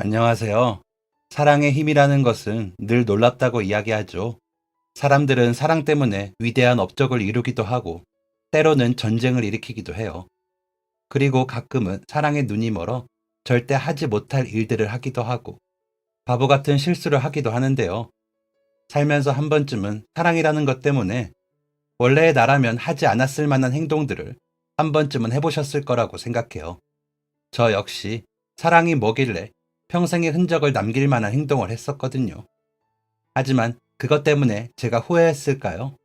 안녕하세요. 사랑의 힘이라는 것은 늘 놀랍다고 이야기하죠. 사람들은 사랑 때문에 위대한 업적을 이루기도 하고, 때로는 전쟁을 일으키기도 해요. 그리고 가끔은 사랑에 눈이 멀어 절대 하지 못할 일들을 하기도 하고, 바보 같은 실수를 하기도 하는데요. 살면서 한 번쯤은 사랑이라는 것 때문에 원래의 나라면 하지 않았을 만한 행동들을 한 번쯤은 해보셨을 거라고 생각해요. 저 역시 사랑이 뭐길래 평생의 흔적을 남길 만한 행동을 했었거든요. 하지만 그것 때문에 제가 후회했을까요?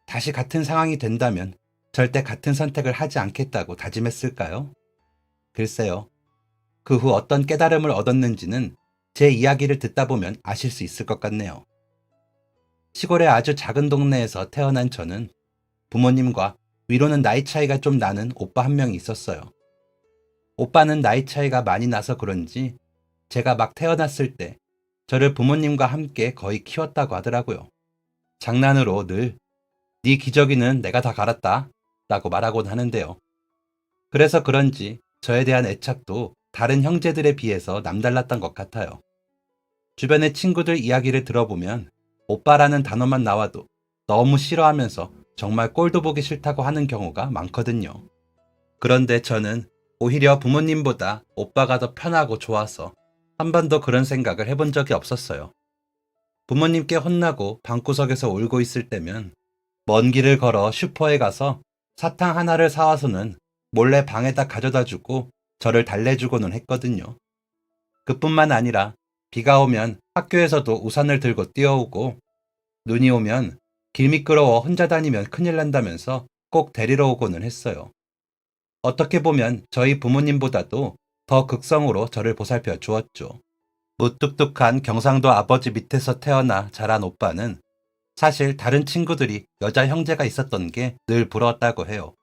다시 같은 상황이 된다면 절대 같은 선택을 하지 않겠다고 다짐했을까요? 글쎄요. 그 후 어떤 깨달음을 얻었는지는 제 이야기를 듣다 보면 아실 수 있을 것 같네요. 시골의 아주 작은 동네에서 태어난 저는 부모님과 위로는 나이 차이가 좀 나는 오빠 한 명이 있었어요. 오빠는 나이 차이가 많이 나서 그런지 제가 막 태어났을 때 저를 부모님과 함께 거의 키웠다고 하더라고요. 장난으로 늘 네 기저귀는 내가 다 갈았다 라고 말하곤 하는데요. 그래서 그런지 저에 대한 애착도 다른 형제들에 비해서 남달랐던 것 같아요. 주변의 친구들 이야기를 들어보면 오빠라는 단어만 나와도 너무 싫어하면서 정말 꼴도 보기 싫다고 하는 경우가 많거든요. 그런데 저는 오히려 부모님보다 오빠가 더 편하고 좋아서 한 번도 그런 생각을 해본 적이 없었어요. 부모님께 혼나고 방구석에서 울고 있을 때면 먼 길을 걸어 슈퍼에 가서 사탕 하나를 사와서는 몰래 방에다 가져다 주고 저를 달래주고는 했거든요. 그뿐만 아니라 비가 오면 학교에서도 우산을 들고 뛰어오고, 눈이 오면 길 미끄러워 혼자 다니면 큰일 난다면서 꼭 데리러 오고는 했어요. 어떻게 보면 저희 부모님보다도 더 극성으로 저를 보살펴 주었죠. 무뚝뚝한 경상도 아버지 밑에서 태어나 자란 오빠는 사실 다른 친구들이 여자 형제가 있었던 게 늘 부러웠다고 해요.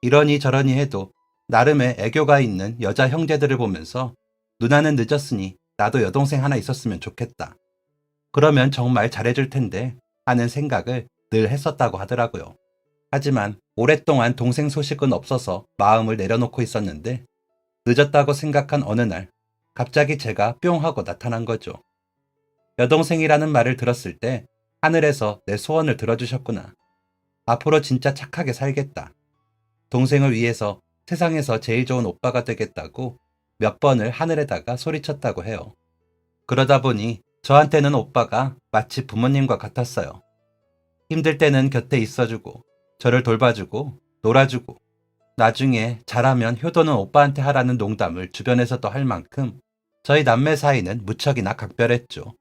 이러니 저러니 해도 나름의 애교가 있는 여자 형제들을 보면서 누나는 늦었으니 나도 여동생 하나 있었으면 좋겠다. 그러면 정말 잘해줄 텐데 하는 생각을 늘 했었다고 하더라고요. 하지만 오랫동안 동생 소식은 없어서 마음을 내려놓고 있었는데, 늦었다고 생각한 어느 날 갑자기 제가 뿅 하고 나타난 거죠. 여동생이라는 말을 들었을 때 하늘에서 내 소원을 들어주셨구나. 앞으로 진짜 착하게 살겠다. 동생을 위해서 세상에서 제일 좋은 오빠가 되겠다고 몇 번을 하늘에다가 소리쳤다고 해요. 그러다 보니 저한테는 오빠가 마치 부모님과 같았어요. 힘들 때는 곁에 있어주고, 저를 돌봐주고, 놀아주고, 나중에 잘하면 효도는 오빠한테 하라는 농담을 주변에서도 할 만큼 저희 남매 사이는 무척이나 각별했죠.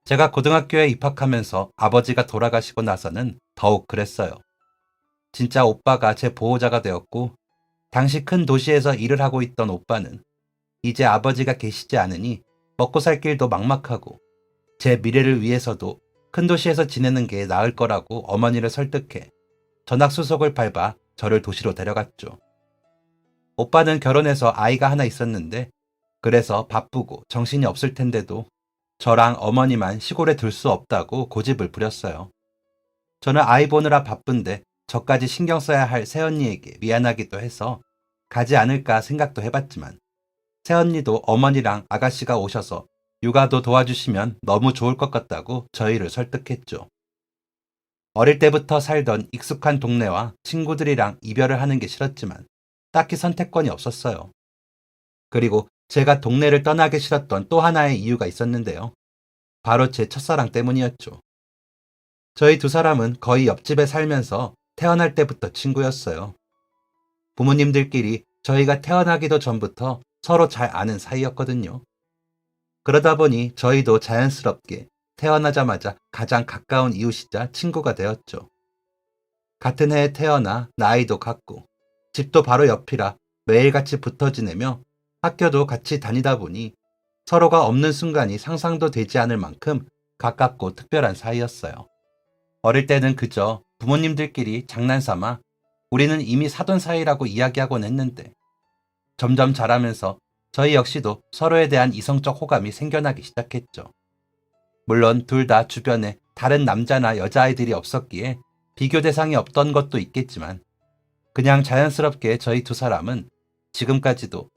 제가 고등학교에 입학하면서 아버지가 돌아가시고 나서는 더욱 그랬어요. 진짜 오빠가 제 보호자가 되었고, 당시 큰 도시에서 일을 하고 있던 오빠는 이제 아버지가 계시지 않으니 먹고 살 길도 막막하고, 제 미래를 위해서도 큰 도시에서 지내는 게 나을 거라고 어머니를 설득해 전학수속을 밟아 저를 도시로 데려갔죠. 오빠는 결혼해서 아이가 하나 있었는데, 그래서 바쁘고 정신이 없을 텐데도 저랑 어머니만 시골에 둘 수 없다고 고집을 부렸어요. 저는 아이 보느라 바쁜데 저까지 신경 써야 할 새언니에게 미안하기도 해서 가지 않을까 생각도 해봤지만, 새언니도 어머니랑 아가씨가 오셔서 육아도 도와주시면 너무 좋을 것 같다고 저희를 설득했죠. 어릴 때부터 살던 익숙한 동네와 친구들이랑 이별을 하는 게 싫었지만 딱히 선택권이 없었어요. 그리고 제가 동네를 떠나기 싫었던 또 하나의 이유가 있었는데요. 바로 제 첫사랑 때문이었죠. 저희 두 사람은 거의 옆집에 살면서 태어날 때부터 친구였어요. 부모님들끼리 저희가 태어나기도 전부터 서로 잘 아는 사이였거든요. 그러다 보니 저희도 자연스럽게 태어나자마자 가장 가까운 이웃이자 친구가 되었죠. 같은 해에 태어나 나이도 같고 집도 바로 옆이라 매일같이 붙어 지내며 학교도 같이 다니다 보니 서로가 없는 순간이 상상도 되지 않을 만큼 가깝고 특별한 사이였어요. 어릴 때는 그저 부모님들끼리 장난삼아 우리는 이미 사돈 사이라고 이야기하곤 했는데, 점점 자라면서 저희 역시도 서로에 대한 이성적 호감이 생겨나기 시작했죠. 물론 둘 다 주변에 다른 남자나 여자아이들이 없었기에 비교 대상이 없던 것도 있겠지만, 그냥 자연스럽게 저희 두 사람은 지금까지도,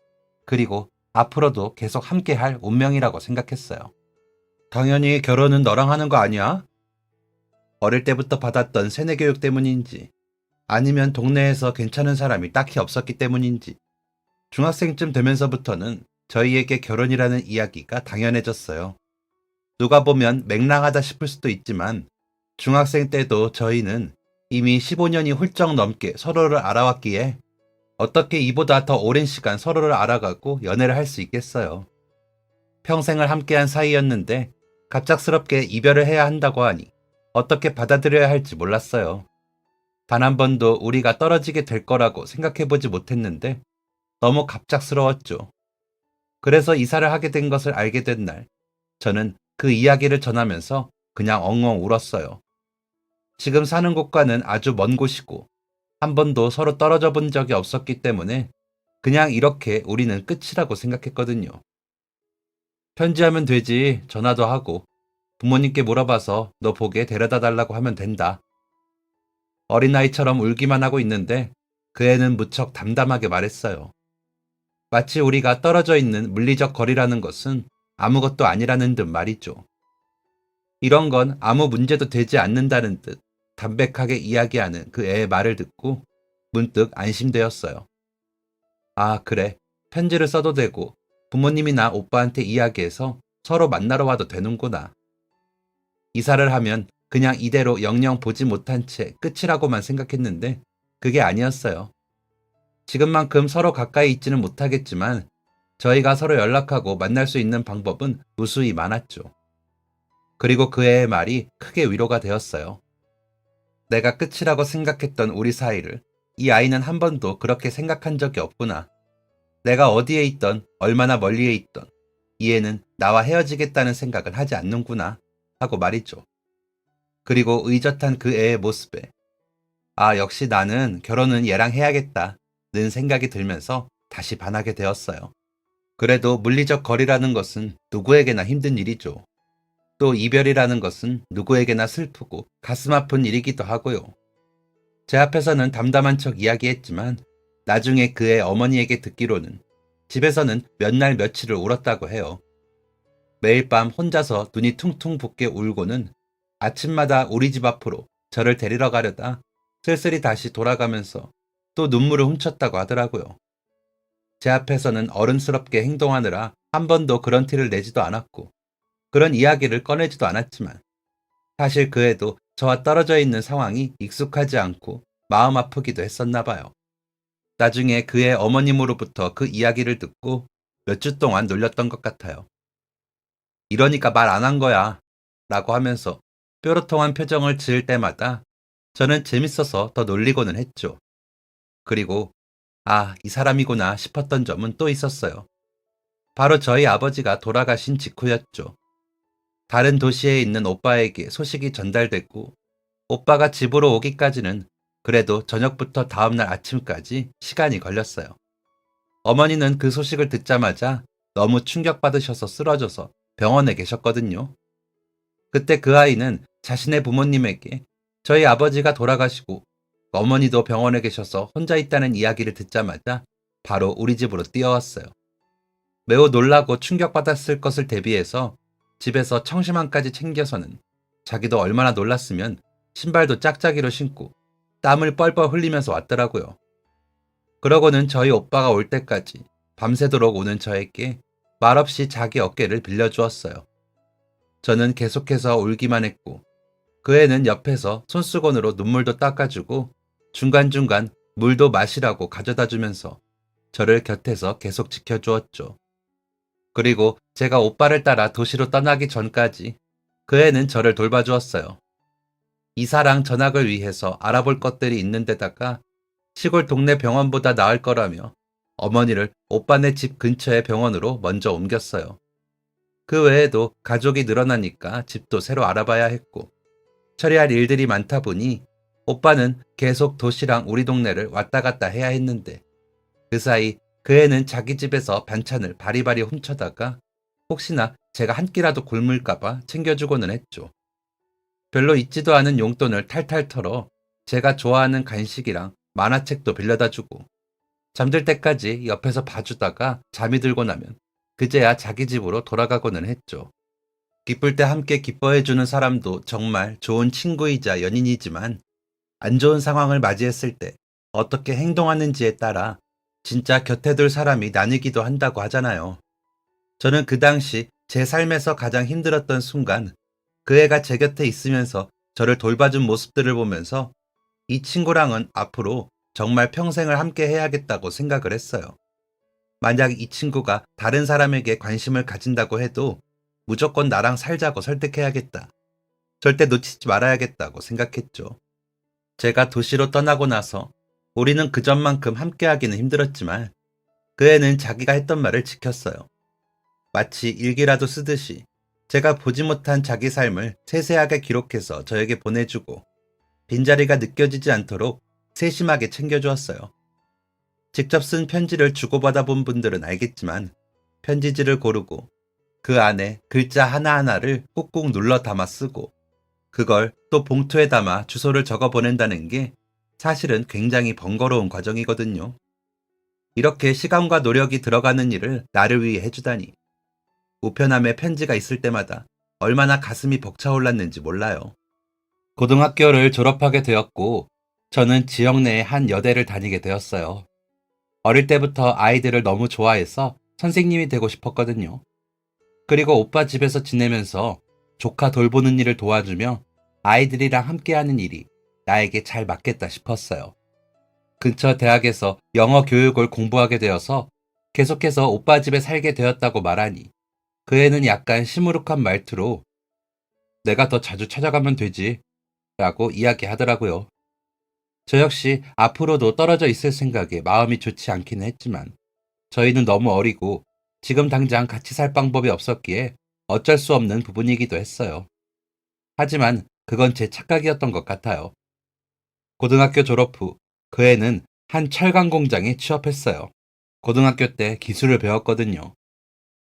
그리고 앞으로도 계속 함께할 운명이라고 생각했어요. 당연히 결혼은 너랑 하는 거 아니야? 어릴 때부터 받았던 세뇌 교육 때문인지 아니면 동네에서 괜찮은 사람이 딱히 없었기 때문인지 중학생쯤 되면서부터는 저희에게 결혼이라는 이야기가 당연해졌어요. 누가 보면 맹랑하다 싶을 수도 있지만 중학생 때도 저희는 이미 15년이 훌쩍 넘게 서로를 알아왔기에 어떻게 이보다 더 오랜 시간 서로를 알아가고 연애를 할 수 있겠어요. 평생을 함께한 사이였는데 갑작스럽게 이별을 해야 한다고 하니 어떻게 받아들여야 할지 몰랐어요. 단 한 번도 우리가 떨어지게 될 거라고 생각해보지 못했는데 너무 갑작스러웠죠. 그래서 이사를 하게 된 것을 알게 된 날, 저는 그 이야기를 전하면서 그냥 엉엉 울었어요. 지금 사는 곳과는 아주 먼 곳이고 한 번도 서로 떨어져 본 적이 없었기 때문에 그냥 이렇게 우리는 끝이라고 생각했거든요. 편지하면 되지. 전화도 하고 부모님께 물어봐서 너 보게 데려다 달라고 하면 된다. 어린아이처럼 울기만 하고 있는데 그 애는 무척 담담하게 말했어요. 마치 우리가 떨어져 있는 물리적 거리라는 것은 아무것도 아니라는 듯 말이죠. 이런 건 아무 문제도 되지 않는다는 듯 담백하게 이야기하는 그 애의 말을 듣고 문득 안심되었어요. 아, 그래. 편지를 써도 되고 부모님이나 오빠한테 이야기해서 서로 만나러 와도 되는구나. 이사를 하면 그냥 이대로 영영 보지 못한 채 끝이라고만 생각했는데 그게 아니었어요. 지금만큼 서로 가까이 있지는 못하겠지만 저희가 서로 연락하고 만날 수 있는 방법은 무수히 많았죠. 그리고 그 애의 말이 크게 위로가 되었어요. 내가 끝이라고 생각했던 우리 사이를 이 아이는 한 번도 그렇게 생각한 적이 없구나. 내가 어디에 있던 얼마나 멀리에 있던 이 애는 나와 헤어지겠다는 생각은 하지 않는구나 하고 말이죠. 그리고 의젓한 그 애의 모습에 아, 역시 나는 결혼은 얘랑 해야겠다 는 생각이 들면서 다시 반하게 되었어요. 그래도 물리적 거리라는 것은 누구에게나 힘든 일이죠. 또 이별이라는 것은 누구에게나 슬프고 가슴 아픈 일이기도 하고요. 제 앞에서는 담담한 척 이야기했지만 나중에 그의 어머니에게 듣기로는 집에서는 몇 날 며칠을 울었다고 해요. 매일 밤 혼자서 눈이 퉁퉁 붓게 울고는 아침마다 우리 집 앞으로 저를 데리러 가려다 쓸쓸히 다시 돌아가면서 또 눈물을 훔쳤다고 하더라고요. 제 앞에서는 어른스럽게 행동하느라 한 번도 그런 티를 내지도 않았고 그런 이야기를 꺼내지도 않았지만 사실 그 애도 저와 떨어져 있는 상황이 익숙하지 않고 마음 아프기도 했었나 봐요. 나중에 그의 어머님으로부터 그 이야기를 듣고 몇 주 동안 놀렸던 것 같아요. 이러니까 말 안 한 거야 라고 하면서 뾰로통한 표정을 지을 때마다 저는 재밌어서 더 놀리고는 했죠. 그리고 아, 이 사람이구나 싶었던 점은 또 있었어요. 바로 저희 아버지가 돌아가신 직후였죠. 다른 도시에 있는 오빠에게 소식이 전달됐고 오빠가 집으로 오기까지는 그래도 저녁부터 다음날 아침까지 시간이 걸렸어요. 어머니는 그 소식을 듣자마자 너무 충격받으셔서 쓰러져서 병원에 계셨거든요. 그때 그 아이는 자신의 부모님에게 저희 아버지가 돌아가시고 어머니도 병원에 계셔서 혼자 있다는 이야기를 듣자마자 바로 우리 집으로 뛰어왔어요. 매우 놀라고 충격받았을 것을 대비해서 집에서 청심환까지 챙겨서는 자기도 얼마나 놀랐으면 신발도 짝짝이로 신고 땀을 뻘뻘 흘리면서 왔더라고요. 그러고는 저희 오빠가 올 때까지 밤새도록 오는 저에게 말없이 자기 어깨를 빌려주었어요. 저는 계속해서 울기만 했고 그 애는 옆에서 손수건으로 눈물도 닦아주고 중간중간 물도 마시라고 가져다 주면서 저를 곁에서 계속 지켜주었죠. 그리고 제가 오빠를 따라 도시로 떠나기 전까지 그 애는 저를 돌봐주었어요. 이사랑 전학을 위해서 알아볼 것들이 있는 데다가 시골 동네 병원보다 나을 거라며 어머니를 오빠네 집 근처의 병원으로 먼저 옮겼어요. 그 외에도 가족이 늘어나니까 집도 새로 알아봐야 했고 처리할 일들이 많다 보니 오빠는 계속 도시랑 우리 동네를 왔다 갔다 해야 했는데 그 사이 그 애는 자기 집에서 반찬을 바리바리 훔쳐다가 혹시나 제가 한 끼라도 굶을까봐 챙겨주고는 했죠. 별로 있지도 않은 용돈을 탈탈 털어 제가 좋아하는 간식이랑 만화책도 빌려다 주고 잠들 때까지 옆에서 봐주다가 잠이 들고 나면 그제야 자기 집으로 돌아가고는 했죠. 기쁠 때 함께 기뻐해주는 사람도 정말 좋은 친구이자 연인이지만 안 좋은 상황을 맞이했을 때 어떻게 행동하는지에 따라 진짜 곁에 둘 사람이 나뉘기도 한다고 하잖아요. 저는 그 당시 제 삶에서 가장 힘들었던 순간 그 애가 제 곁에 있으면서 저를 돌봐준 모습들을 보면서 이 친구랑은 앞으로 정말 평생을 함께 해야겠다고 생각을 했어요. 만약 이 친구가 다른 사람에게 관심을 가진다고 해도 무조건 나랑 살자고 설득해야겠다. 절대 놓치지 말아야겠다고 생각했죠. 제가 도시로 떠나고 나서 우리는 그전만큼 함께하기는 힘들었지만 그 애는 자기가 했던 말을 지켰어요. 마치 일기라도 쓰듯이 제가 보지 못한 자기 삶을 세세하게 기록해서 저에게 보내주고 빈자리가 느껴지지 않도록 세심하게 챙겨주었어요. 직접 쓴 편지를 주고받아 본 분들은 알겠지만 편지지를 고르고 그 안에 글자 하나하나를 꾹꾹 눌러 담아 쓰고 그걸 또 봉투에 담아 주소를 적어 보낸다는 게 사실은 굉장히 번거로운 과정이거든요. 이렇게 시간과 노력이 들어가는 일을 나를 위해 해주다니. 우편함에 편지가 있을 때마다 얼마나 가슴이 벅차올랐는지 몰라요. 고등학교를 졸업하게 되었고 저는 지역 내의 한 여대를 다니게 되었어요. 어릴 때부터 아이들을 너무 좋아해서 선생님이 되고 싶었거든요. 그리고 오빠 집에서 지내면서 조카 돌보는 일을 도와주며 아이들이랑 함께하는 일이 나에게 잘 맞겠다 싶었어요. 근처 대학에서 영어 교육을 공부하게 되어서 계속해서 오빠 집에 살게 되었다고 말하니 그 애는 약간 시무룩한 말투로 내가 더 자주 찾아가면 되지 라고 이야기하더라고요. 저 역시 앞으로도 떨어져 있을 생각에 마음이 좋지 않기는 했지만 저희는 너무 어리고 지금 당장 같이 살 방법이 없었기에 어쩔 수 없는 부분이기도 했어요. 하지만 그건 제 착각이었던 것 같아요. 고등학교 졸업 후 그 애는 한 철강 공장에 취업했어요. 고등학교 때 기술을 배웠거든요.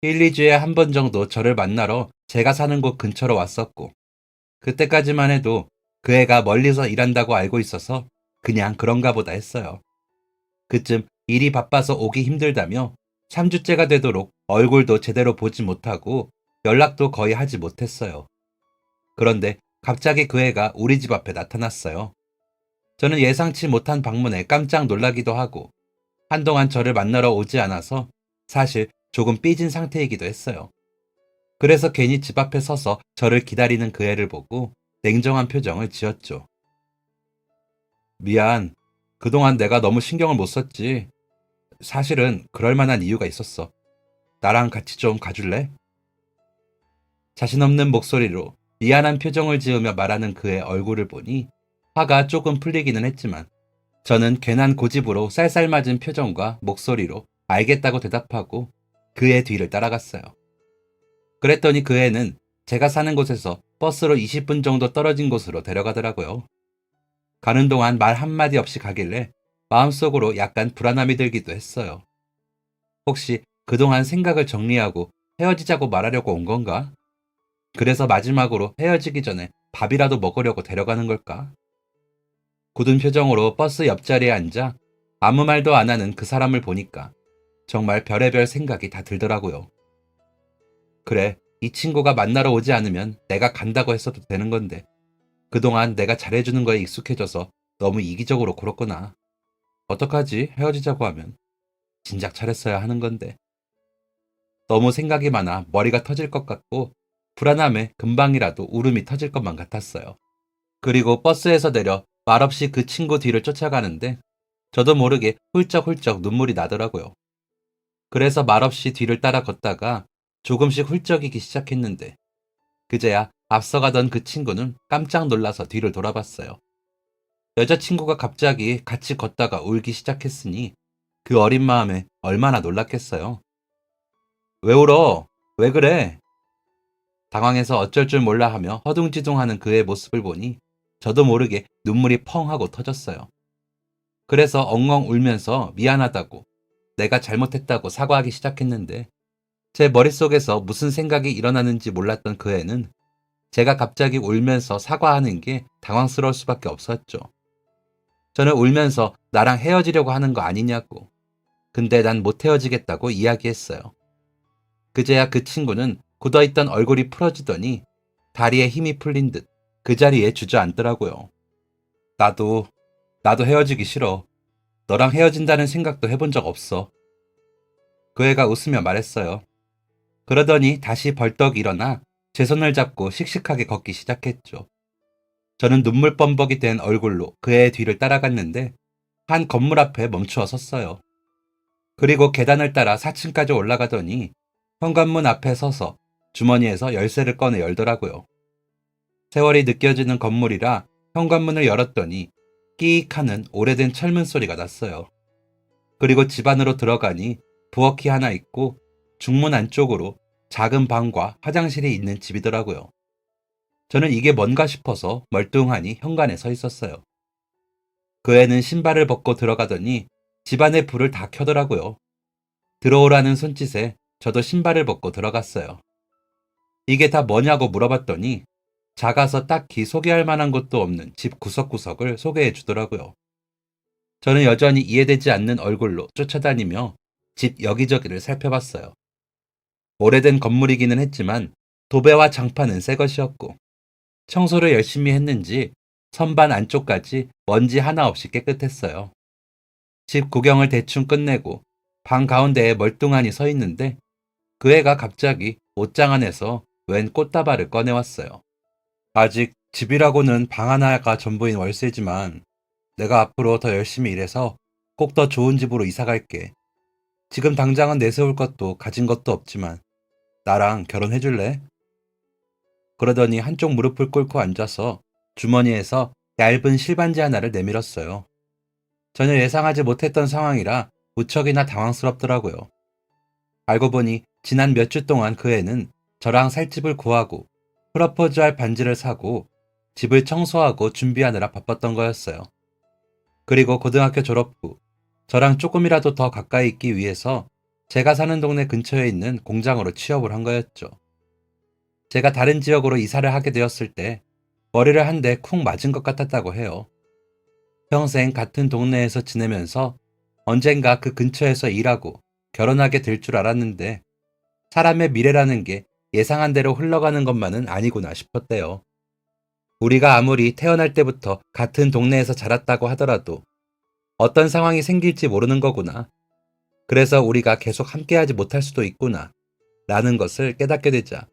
1, 2주에 한 번 정도 저를 만나러 제가 사는 곳 근처로 왔었고 그때까지만 해도 그 애가 멀리서 일한다고 알고 있어서 그냥 그런가 보다 했어요. 그쯤 일이 바빠서 오기 힘들다며 3주째가 되도록 얼굴도 제대로 보지 못하고 연락도 거의 하지 못했어요. 그런데 갑자기 그 애가 우리 집 앞에 나타났어요. 저는 예상치 못한 방문에 깜짝 놀라기도 하고 한동안 저를 만나러 오지 않아서 사실 조금 삐진 상태이기도 했어요. 그래서 괜히 집 앞에 서서 저를 기다리는 그 애를 보고 냉정한 표정을 지었죠. 미안. 그동안 내가 너무 신경을 못 썼지. 사실은 그럴 만한 이유가 있었어. 나랑 같이 좀 가줄래? 자신 없는 목소리로 미안한 표정을 지으며 말하는 그의 얼굴을 보니 화가 조금 풀리기는 했지만 저는 괜한 고집으로 쌀쌀맞은 표정과 목소리로 알겠다고 대답하고 그의 뒤를 따라갔어요. 그랬더니 그 애는 제가 사는 곳에서 버스로 20분 정도 떨어진 곳으로 데려가더라고요. 가는 동안 말 한마디 없이 가길래 마음속으로 약간 불안함이 들기도 했어요. 혹시 그동안 생각을 정리하고 헤어지자고 말하려고 온 건가? 그래서 마지막으로 헤어지기 전에 밥이라도 먹으려고 데려가는 걸까? 굳은 표정으로 버스 옆자리에 앉아 아무 말도 안 하는 그 사람을 보니까 정말 별의별 생각이 다 들더라고요. 그래, 이 친구가 만나러 오지 않으면 내가 간다고 했어도 되는 건데 그동안 내가 잘해주는 거에 익숙해져서 너무 이기적으로 굴었구나. 어떡하지? 헤어지자고 하면. 진작 잘했어야 하는 건데. 너무 생각이 많아 머리가 터질 것 같고 불안함에 금방이라도 울음이 터질 것만 같았어요. 그리고 버스에서 내려 말없이 그 친구 뒤를 쫓아가는데 저도 모르게 훌쩍훌쩍 눈물이 나더라고요. 그래서 말없이 뒤를 따라 걷다가 조금씩 훌쩍이기 시작했는데 그제야 앞서가던 그 친구는 깜짝 놀라서 뒤를 돌아봤어요. 여자친구가 갑자기 같이 걷다가 울기 시작했으니 그 어린 마음에 얼마나 놀랐겠어요. 왜 울어? 왜 그래? 당황해서 어쩔 줄 몰라 하며 허둥지둥하는 그의 모습을 보니 저도 모르게 눈물이 펑 하고 터졌어요. 그래서 엉엉 울면서 미안하다고 내가 잘못했다고 사과하기 시작했는데 제 머릿속에서 무슨 생각이 일어나는지 몰랐던 그 애는 제가 갑자기 울면서 사과하는 게 당황스러울 수밖에 없었죠. 저는 울면서 나랑 헤어지려고 하는 거 아니냐고 근데 난 못 헤어지겠다고 이야기했어요. 그제야 그 친구는 굳어있던 얼굴이 풀어지더니 다리에 힘이 풀린 듯 그 자리에 주저앉더라고요. 나도 헤어지기 싫어. 너랑 헤어진다는 생각도 해본 적 없어. 그 애가 웃으며 말했어요. 그러더니 다시 벌떡 일어나 제 손을 잡고 씩씩하게 걷기 시작했죠. 저는 눈물 범벅이 된 얼굴로 그 애의 뒤를 따라갔는데 한 건물 앞에 멈추어 섰어요. 그리고 계단을 따라 4층까지 올라가더니 현관문 앞에 서서 주머니에서 열쇠를 꺼내 열더라고요. 세월이 느껴지는 건물이라 현관문을 열었더니 끼익 하는 오래된 철문 소리가 났어요. 그리고 집 안으로 들어가니 부엌이 하나 있고 중문 안쪽으로 작은 방과 화장실이 있는 집이더라고요. 저는 이게 뭔가 싶어서 멀뚱하니 현관에 서 있었어요. 그 애는 신발을 벗고 들어가더니 집안의 불을 다 켜더라고요. 들어오라는 손짓에 저도 신발을 벗고 들어갔어요. 이게 다 뭐냐고 물어봤더니 작아서 딱히 소개할 만한 것도 없는 집 구석구석을 소개해 주더라고요. 저는 여전히 이해되지 않는 얼굴로 쫓아다니며 집 여기저기를 살펴봤어요. 오래된 건물이기는 했지만 도배와 장판은 새 것이었고 청소를 열심히 했는지 선반 안쪽까지 먼지 하나 없이 깨끗했어요. 집 구경을 대충 끝내고 방 가운데에 멀뚱하니 서 있는데 그 애가 갑자기 옷장 안에서 웬 꽃다발을 꺼내왔어요. 아직 집이라고는 방 하나가 전부인 월세지만 내가 앞으로 더 열심히 일해서 꼭 더 좋은 집으로 이사 갈게. 지금 당장은 내세울 것도 가진 것도 없지만 나랑 결혼해 줄래? 그러더니 한쪽 무릎을 꿇고 앉아서 주머니에서 얇은 실반지 하나를 내밀었어요. 전혀 예상하지 못했던 상황이라 무척이나 당황스럽더라고요. 알고 보니 지난 몇 주 동안 그 애는 저랑 살 집을 구하고 프러포즈할 반지를 사고 집을 청소하고 준비하느라 바빴던 거였어요. 그리고 고등학교 졸업 후 저랑 조금이라도 더 가까이 있기 위해서 제가 사는 동네 근처에 있는 공장으로 취업을 한 거였죠. 제가 다른 지역으로 이사를 하게 되었을 때 머리를 한 대 쿵 맞은 것 같았다고 해요. 평생 같은 동네에서 지내면서 언젠가 그 근처에서 일하고 결혼하게 될 줄 알았는데 사람의 미래라는 게 예상한 대로 흘러가는 것만은 아니구나 싶었대요. 우리가 아무리 태어날 때부터 같은 동네에서 자랐다고 하더라도 어떤 상황이 생길지 모르는 거구나. 그래서 우리가 계속 함께하지 못할 수도 있구나. 라는 것을 깨닫게 되자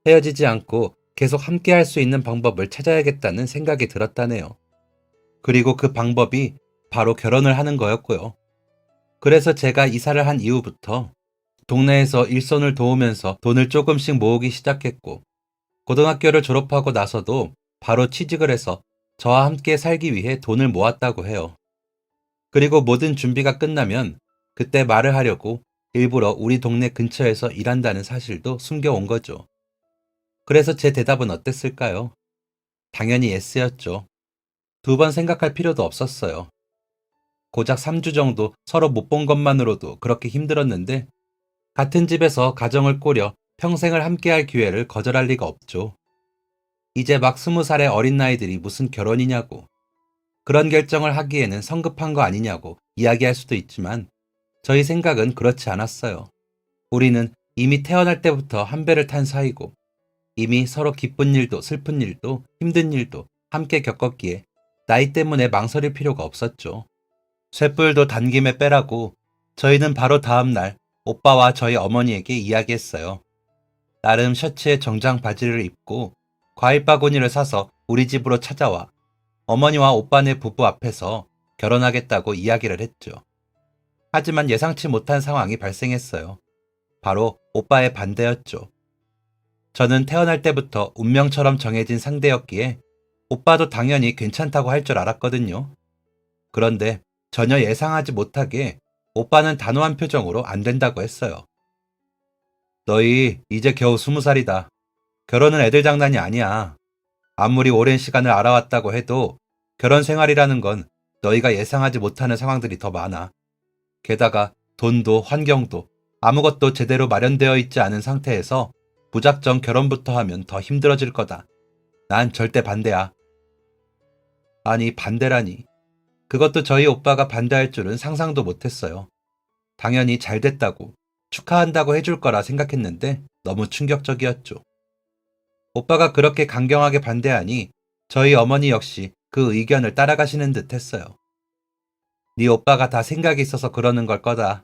헤어지지 않고 계속 함께할 수 있는 방법을 찾아야겠다는 생각이 들었다네요. 그리고 그 방법이 바로 결혼을 하는 거였고요. 그래서 제가 이사를 한 이후부터 동네에서 일손을 도우면서 돈을 조금씩 모으기 시작했고 고등학교를 졸업하고 나서도 바로 취직을 해서 저와 함께 살기 위해 돈을 모았다고 해요. 그리고 모든 준비가 끝나면 그때 말을 하려고 일부러 우리 동네 근처에서 일한다는 사실도 숨겨온 거죠. 그래서 제 대답은 어땠을까요? 당연히 예스였죠. 두 번 생각할 필요도 없었어요. 고작 3주 정도 서로 못 본 것만으로도 그렇게 힘들었는데 같은 집에서 가정을 꾸려 평생을 함께할 기회를 거절할 리가 없죠. 이제 막 20살의 어린 나이들이 무슨 결혼이냐고, 그런 결정을 하기에는 성급한 거 아니냐고 이야기할 수도 있지만 저희 생각은 그렇지 않았어요. 우리는 이미 태어날 때부터 한 배를 탄 사이고 이미 서로 기쁜 일도 슬픈 일도 힘든 일도 함께 겪었기에 나이 때문에 망설일 필요가 없었죠. 쇳불도 단김에 빼라고 저희는 바로 다음 날 오빠와 저희 어머니에게 이야기했어요. 나름 셔츠에 정장 바지를 입고 과일 바구니를 사서 우리 집으로 찾아와 어머니와 오빠네 부부 앞에서 결혼하겠다고 이야기를 했죠. 하지만 예상치 못한 상황이 발생했어요. 바로 오빠의 반대였죠. 저는 태어날 때부터 운명처럼 정해진 상대였기에 오빠도 당연히 괜찮다고 할 줄 알았거든요. 그런데 전혀 예상하지 못하게 오빠는 단호한 표정으로 안 된다고 했어요. 너희 이제 겨우 20살이다. 결혼은 애들 장난이 아니야. 아무리 오랜 시간을 알아왔다고 해도 결혼 생활이라는 건 너희가 예상하지 못하는 상황들이 더 많아. 게다가 돈도 환경도 아무것도 제대로 마련되어 있지 않은 상태에서 무작정 결혼부터 하면 더 힘들어질 거다. 난 절대 반대야. 아니, 반대라니. 그것도 저희 오빠가 반대할 줄은 상상도 못했어요. 당연히 잘 됐다고 축하한다고 해줄 거라 생각했는데 너무 충격적이었죠. 오빠가 그렇게 강경하게 반대하니 저희 어머니 역시 그 의견을 따라가시는 듯 했어요. 네 오빠가 다 생각이 있어서 그러는 걸 거다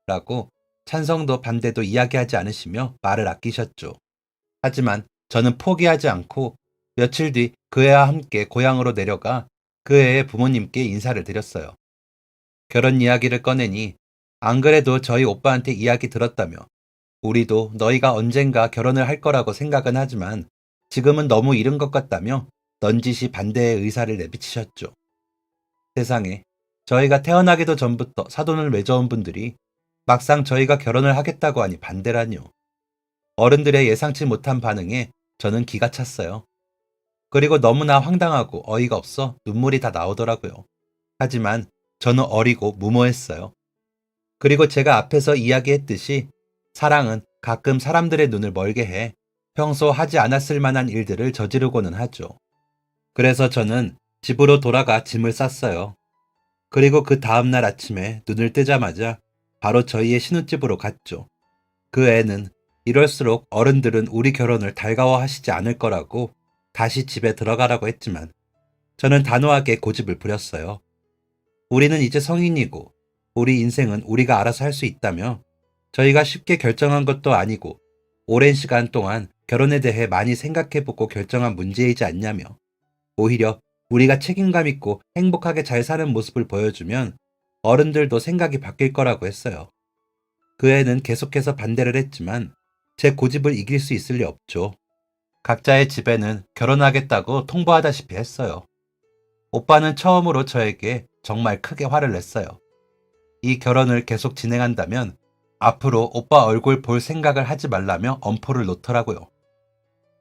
라고 찬성도 반대도 이야기하지 않으시며 말을 아끼셨죠. 하지만 저는 포기하지 않고 며칠 뒤 그 애와 함께 고향으로 내려가 그 애의 부모님께 인사를 드렸어요. 결혼 이야기를 꺼내니 안 그래도 저희 오빠한테 이야기 들었다며 우리도 너희가 언젠가 결혼을 할 거라고 생각은 하지만 지금은 너무 이른 것 같다며 넌지시 반대의 의사를 내비치셨죠. 세상에, 저희가 태어나기도 전부터 사돈을 맺어온 분들이 막상 저희가 결혼을 하겠다고 하니 반대라뇨. 어른들의 예상치 못한 반응에 저는 기가 찼어요. 그리고 너무나 황당하고 어이가 없어 눈물이 다 나오더라고요. 하지만 저는 어리고 무모했어요. 그리고 제가 앞에서 이야기했듯이 사랑은 가끔 사람들의 눈을 멀게 해 평소 하지 않았을 만한 일들을 저지르고는 하죠. 그래서 저는 집으로 돌아가 짐을 쌌어요. 그리고 그 다음날 아침에 눈을 뜨자마자 바로 저희의 신혼집으로 갔죠. 그 애는 이럴수록 어른들은 우리 결혼을 달가워하시지 않을 거라고 다시 집에 들어가라고 했지만 저는 단호하게 고집을 부렸어요. 우리는 이제 성인이고 우리 인생은 우리가 알아서 할 수 있다며 저희가 쉽게 결정한 것도 아니고 오랜 시간 동안 결혼에 대해 많이 생각해보고 결정한 문제이지 않냐며 오히려 우리가 책임감 있고 행복하게 잘 사는 모습을 보여주면 어른들도 생각이 바뀔 거라고 했어요. 그 애는 계속해서 반대를 했지만 제 고집을 이길 수 있을 리 없죠. 각자의 집에는 결혼하겠다고 통보하다시피 했어요. 오빠는 처음으로 저에게 정말 크게 화를 냈어요. 이 결혼을 계속 진행한다면 앞으로 오빠 얼굴 볼 생각을 하지 말라며 엄포를 놓더라고요.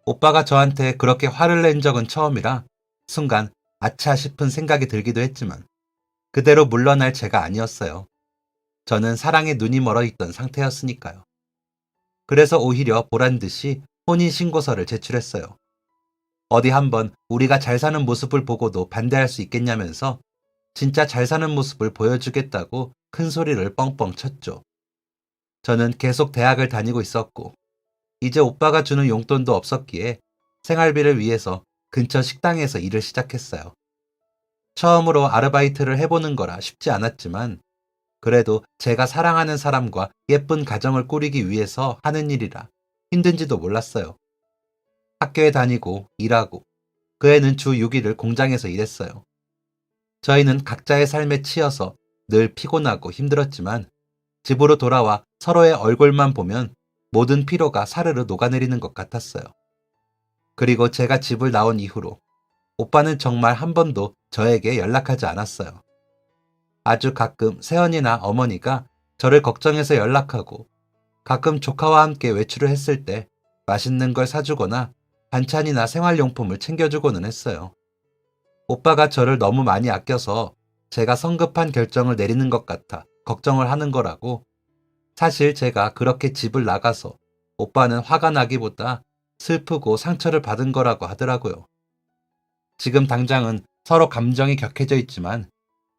오빠가 저한테 그렇게 화를 낸 적은 처음이라 순간 아차 싶은 생각이 들기도 했지만 그대로 물러날 제가 아니었어요. 저는 사랑에 눈이 멀어 있던 상태였으니까요. 그래서 오히려 보란 듯이 혼인신고서를 제출했어요. 어디 한번 우리가 잘 사는 모습을 보고도 반대할 수 있겠냐면서 진짜 잘 사는 모습을 보여주겠다고 큰 소리를 뻥뻥 쳤죠. 저는 계속 대학을 다니고 있었고 이제 오빠가 주는 용돈도 없었기에 생활비를 위해서 근처 식당에서 일을 시작했어요. 처음으로 아르바이트를 해보는 거라 쉽지 않았지만 그래도 제가 사랑하는 사람과 예쁜 가정을 꾸리기 위해서 하는 일이라 힘든지도 몰랐어요. 학교에 다니고 일하고 그 애는 주 6일을 공장에서 일했어요. 저희는 각자의 삶에 치여서 늘 피곤하고 힘들었지만 집으로 돌아와 서로의 얼굴만 보면 모든 피로가 사르르 녹아내리는 것 같았어요. 그리고 제가 집을 나온 이후로 오빠는 정말 한 번도 저에게 연락하지 않았어요. 아주 가끔 새언니나 어머니가 저를 걱정해서 연락하고 가끔 조카와 함께 외출을 했을 때 맛있는 걸 사주거나 반찬이나 생활용품을 챙겨주고는 했어요. 오빠가 저를 너무 많이 아껴서 제가 성급한 결정을 내리는 것 같아 걱정을 하는 거라고 사실 제가 그렇게 집을 나가서 오빠는 화가 나기보다 슬프고 상처를 받은 거라고 하더라고요. 지금 당장은 서로 감정이 격해져 있지만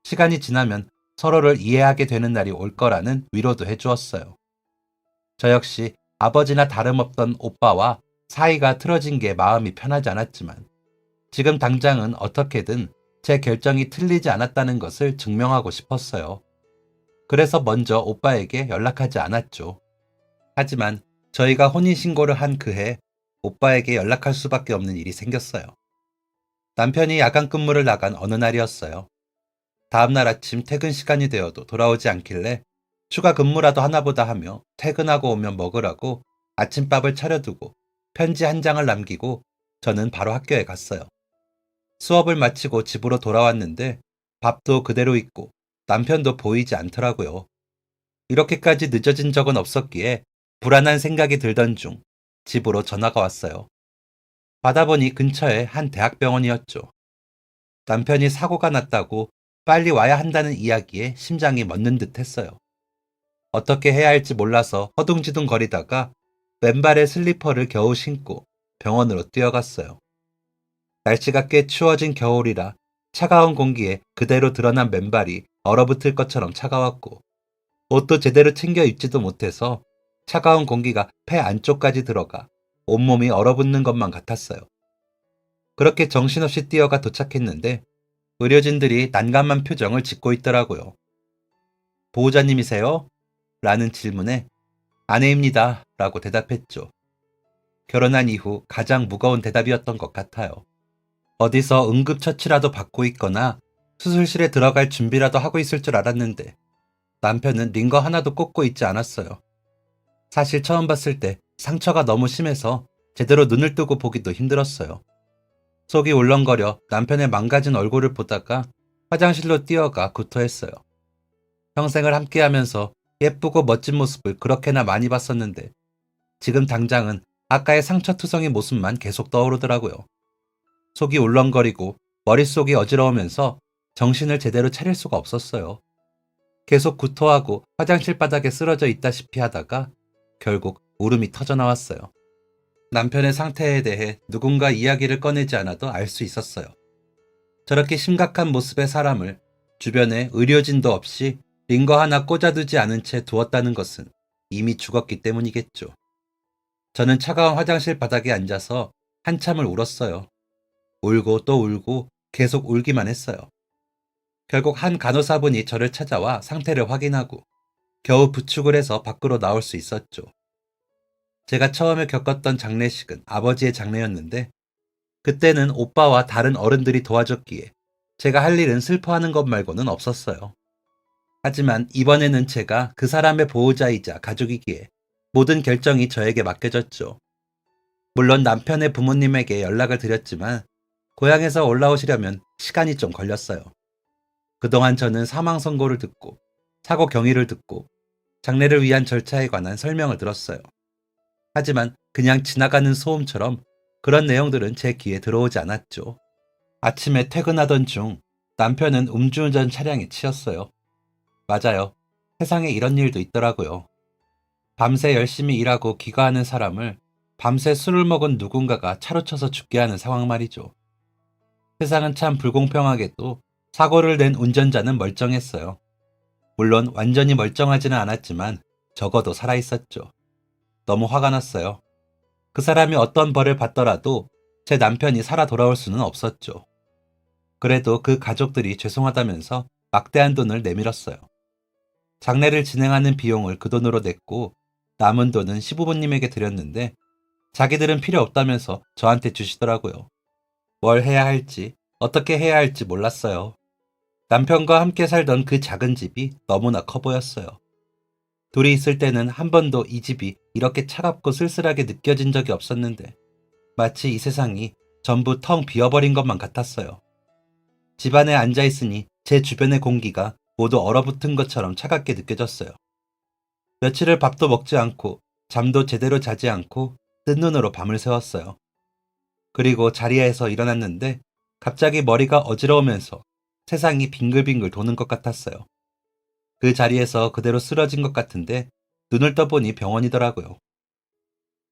시간이 지나면 서로를 이해하게 되는 날이 올 거라는 위로도 해주었어요. 저 역시 아버지나 다름없던 오빠와 사이가 틀어진 게 마음이 편하지 않았지만 지금 당장은 어떻게든 제 결정이 틀리지 않았다는 것을 증명하고 싶었어요. 그래서 먼저 오빠에게 연락하지 않았죠. 하지만 저희가 혼인신고를 한 그해 오빠에게 연락할 수밖에 없는 일이 생겼어요. 남편이 야간 근무를 나간 어느 날이었어요. 다음날 아침 퇴근 시간이 되어도 돌아오지 않길래 추가 근무라도 하나보다 하며 퇴근하고 오면 먹으라고 아침밥을 차려두고 편지 한 장을 남기고 저는 바로 학교에 갔어요. 수업을 마치고 집으로 돌아왔는데 밥도 그대로 있고 남편도 보이지 않더라고요. 이렇게까지 늦어진 적은 없었기에 불안한 생각이 들던 중 집으로 전화가 왔어요. 받아보니 근처에 한 대학병원이었죠. 남편이 사고가 났다고 빨리 와야 한다는 이야기에 심장이 멎는 듯 했어요. 어떻게 해야 할지 몰라서 허둥지둥 거리다가 왼발에 슬리퍼를 겨우 신고 병원으로 뛰어갔어요. 날씨가 꽤 추워진 겨울이라 차가운 공기에 그대로 드러난 맨발이 얼어붙을 것처럼 차가웠고 옷도 제대로 챙겨 입지도 못해서 차가운 공기가 폐 안쪽까지 들어가 온몸이 얼어붙는 것만 같았어요. 그렇게 정신없이 뛰어가 도착했는데 의료진들이 난감한 표정을 짓고 있더라고요. 보호자님이세요? 라는 질문에 아내입니다. 라고 대답했죠. 결혼한 이후 가장 무거운 대답이었던 것 같아요. 어디서 응급처치라도 받고 있거나 수술실에 들어갈 준비라도 하고 있을 줄 알았는데 남편은 링거 하나도 꽂고 있지 않았어요. 사실 처음 봤을 때 상처가 너무 심해서 제대로 눈을 뜨고 보기도 힘들었어요. 속이 울렁거려 남편의 망가진 얼굴을 보다가 화장실로 뛰어가 구토했어요. 평생을 함께하면서 예쁘고 멋진 모습을 그렇게나 많이 봤었는데 지금 당장은 아까의 상처투성이 모습만 계속 떠오르더라고요. 속이 울렁거리고 머릿속이 어지러우면서 정신을 제대로 차릴 수가 없었어요. 계속 구토하고 화장실 바닥에 쓰러져 있다시피 하다가 결국 울음이 터져나왔어요. 남편의 상태에 대해 누군가 이야기를 꺼내지 않아도 알 수 있었어요. 저렇게 심각한 모습의 사람을 주변에 의료진도 없이 링거 하나 꽂아두지 않은 채 두었다는 것은 이미 죽었기 때문이겠죠. 저는 차가운 화장실 바닥에 앉아서 한참을 울었어요. 울고 또 울고 계속 울기만 했어요. 결국 한 간호사분이 저를 찾아와 상태를 확인하고 겨우 부축을 해서 밖으로 나올 수 있었죠. 제가 처음에 겪었던 장례식은 아버지의 장례였는데 그때는 오빠와 다른 어른들이 도와줬기에 제가 할 일은 슬퍼하는 것 말고는 없었어요. 하지만 이번에는 제가 그 사람의 보호자이자 가족이기에 모든 결정이 저에게 맡겨졌죠. 물론 남편의 부모님에게 연락을 드렸지만 고향에서 올라오시려면 시간이 좀 걸렸어요. 그동안 저는 사망 선고를 듣고 사고 경위를 듣고 장례를 위한 절차에 관한 설명을 들었어요. 하지만 그냥 지나가는 소음처럼 그런 내용들은 제 귀에 들어오지 않았죠. 아침에 퇴근하던 중 남편은 음주운전 차량에 치였어요. 맞아요. 세상에 이런 일도 있더라고요. 밤새 열심히 일하고 귀가하는 사람을 밤새 술을 먹은 누군가가 차로 쳐서 죽게 하는 상황 말이죠. 세상은 참 불공평하게도 사고를 낸 운전자는 멀쩡했어요. 물론 완전히 멀쩡하지는 않았지만 적어도 살아있었죠. 너무 화가 났어요. 그 사람이 어떤 벌을 받더라도 제 남편이 살아 돌아올 수는 없었죠. 그래도 그 가족들이 죄송하다면서 막대한 돈을 내밀었어요. 장례를 진행하는 비용을 그 돈으로 냈고 남은 돈은 시부모님에게 드렸는데 자기들은 필요 없다면서 저한테 주시더라고요. 뭘 해야 할지, 어떻게 해야 할지 몰랐어요. 남편과 함께 살던 그 작은 집이 너무나 커 보였어요. 둘이 있을 때는 한 번도 이 집이 이렇게 차갑고 쓸쓸하게 느껴진 적이 없었는데 마치 이 세상이 전부 텅 비어버린 것만 같았어요. 집 안에 앉아 있으니 제 주변의 공기가 모두 얼어붙은 것처럼 차갑게 느껴졌어요. 며칠을 밥도 먹지 않고 잠도 제대로 자지 않고 뜬 눈으로 밤을 새웠어요. 그리고 자리에서 일어났는데 갑자기 머리가 어지러우면서 세상이 빙글빙글 도는 것 같았어요. 그 자리에서 그대로 쓰러진 것 같은데 눈을 떠보니 병원이더라고요.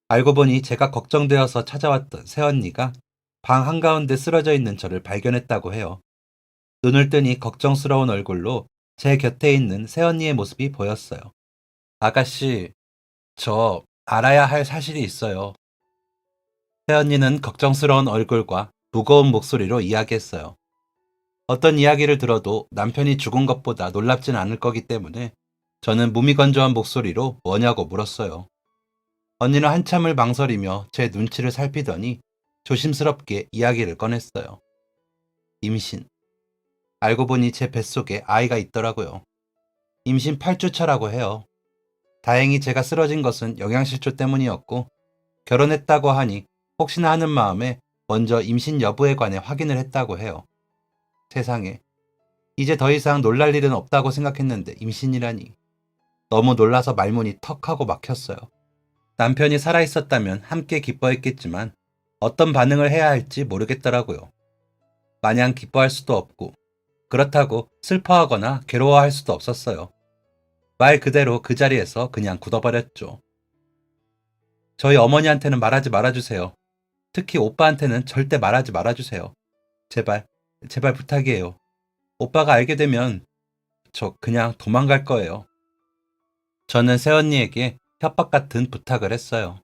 알고 보니 제가 걱정되어서 찾아왔던 새언니가 방 한가운데 쓰러져 있는 저를 발견했다고 해요. 눈을 뜨니 걱정스러운 얼굴로 제 곁에 있는 새언니의 모습이 보였어요. 아가씨, 저 알아야 할 사실이 있어요. 새언니는 걱정스러운 얼굴과 무거운 목소리로 이야기했어요. 어떤 이야기를 들어도 남편이 죽은 것보다 놀랍진 않을 거기 때문에 저는 무미건조한 목소리로 뭐냐고 물었어요. 언니는 한참을 망설이며 제 눈치를 살피더니 조심스럽게 이야기를 꺼냈어요. 임신. 알고 보니 제 뱃속에 아이가 있더라고요. 임신 8주 차라고 해요. 다행히 제가 쓰러진 것은 영양실조 때문이었고 결혼했다고 하니 혹시나 하는 마음에 먼저 임신 여부에 관해 확인을 했다고 해요. 세상에. 이제 더 이상 놀랄 일은 없다고 생각했는데 임신이라니. 너무 놀라서 말문이 턱 하고 막혔어요. 남편이 살아있었다면 함께 기뻐했겠지만 어떤 반응을 해야 할지 모르겠더라고요. 마냥 기뻐할 수도 없고 그렇다고 슬퍼하거나 괴로워할 수도 없었어요. 말 그대로 그 자리에서 그냥 굳어버렸죠. 저희 어머니한테는 말하지 말아주세요. 특히 오빠한테는 절대 말하지 말아주세요. 제발, 제발 부탁이에요. 오빠가 알게 되면 저 그냥 도망갈 거예요. 저는 새언니에게 협박 같은 부탁을 했어요.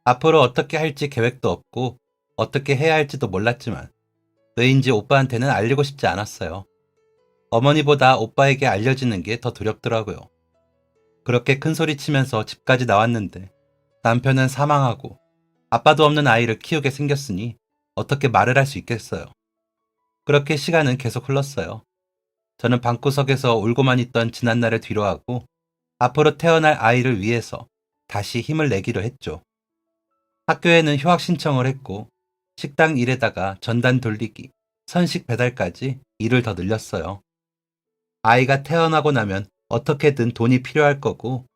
앞으로 어떻게 할지 계획도 없고 어떻게 해야 할지도 몰랐지만 왜인지 오빠한테는 알리고 싶지 않았어요. 어머니보다 오빠에게 알려지는 게 더 두렵더라고요. 그렇게 큰 소리 치면서 집까지 나왔는데 남편은 사망하고 아빠도 없는 아이를 키우게 생겼으니 어떻게 말을 할 수 있겠어요. 그렇게 시간은 계속 흘렀어요. 저는 방구석에서 울고만 있던 지난날을 뒤로하고 앞으로 태어날 아이를 위해서 다시 힘을 내기로 했죠. 학교에는 휴학 신청을 했고 식당 일에다가 전단 돌리기, 선식 배달까지 일을 더 늘렸어요. 아이가 태어나고 나면 어떻게든 돈이 필요할 거고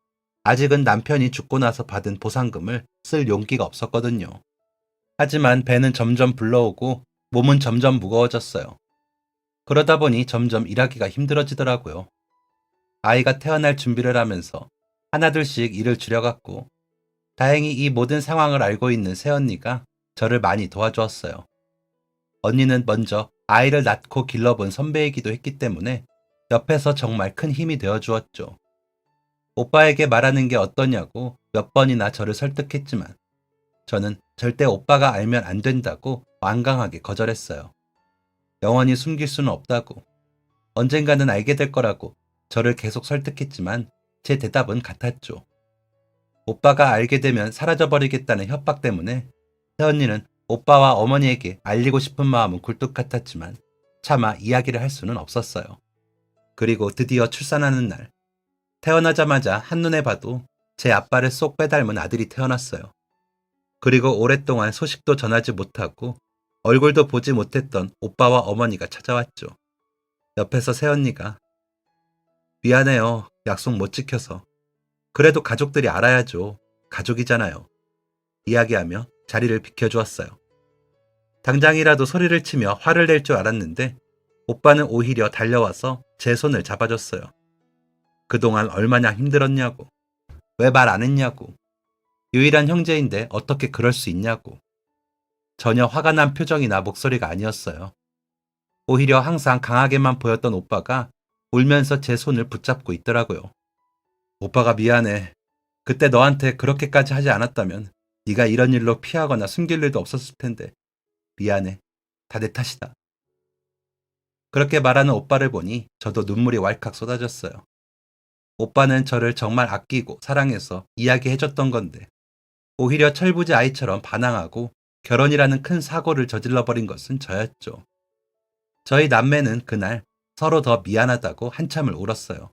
아직은 남편이 죽고 나서 받은 보상금을 쓸 용기가 없었거든요. 하지만 배는 점점 불러오고 몸은 점점 무거워졌어요. 그러다 보니 점점 일하기가 힘들어지더라고요. 아이가 태어날 준비를 하면서 하나둘씩 일을 줄여갔고 다행히 이 모든 상황을 알고 있는 새언니가 저를 많이 도와주었어요. 언니는 먼저 아이를 낳고 길러본 선배이기도 했기 때문에 옆에서 정말 큰 힘이 되어 주었죠. 오빠에게 말하는 게 어떠냐고 몇 번이나 저를 설득했지만 저는 절대 오빠가 알면 안 된다고 완강하게 거절했어요. 영원히 숨길 수는 없다고, 언젠가는 알게 될 거라고 저를 계속 설득했지만 제 대답은 같았죠. 오빠가 알게 되면 사라져버리겠다는 협박 때문에 새언니는 오빠와 어머니에게 알리고 싶은 마음은 굴뚝 같았지만 차마 이야기를 할 수는 없었어요. 그리고 드디어 출산하는 날, 태어나자마자 한눈에 봐도 제 아빠를 쏙 빼닮은 아들이 태어났어요. 그리고 오랫동안 소식도 전하지 못하고 얼굴도 보지 못했던 오빠와 어머니가 찾아왔죠. 옆에서 새언니가 미안해요. 약속 못 지켜서. 그래도 가족들이 알아야죠. 가족이잖아요. 이야기하며 자리를 비켜주었어요. 당장이라도 소리를 치며 화를 낼 줄 알았는데 오빠는 오히려 달려와서 제 손을 잡아줬어요. 그동안 얼마나 힘들었냐고. 왜 말 안 했냐고. 유일한 형제인데 어떻게 그럴 수 있냐고. 전혀 화가 난 표정이나 목소리가 아니었어요. 오히려 항상 강하게만 보였던 오빠가 울면서 제 손을 붙잡고 있더라고요. 오빠가 미안해. 그때 너한테 그렇게까지 하지 않았다면 네가 이런 일로 피하거나 숨길 일도 없었을 텐데. 미안해. 다 내 탓이다. 그렇게 말하는 오빠를 보니 저도 눈물이 왈칵 쏟아졌어요. 오빠는 저를 정말 아끼고 사랑해서 이야기해줬던 건데 오히려 철부지 아이처럼 반항하고 결혼이라는 큰 사고를 저질러버린 것은 저였죠. 저희 남매는 그날 서로 더 미안하다고 한참을 울었어요.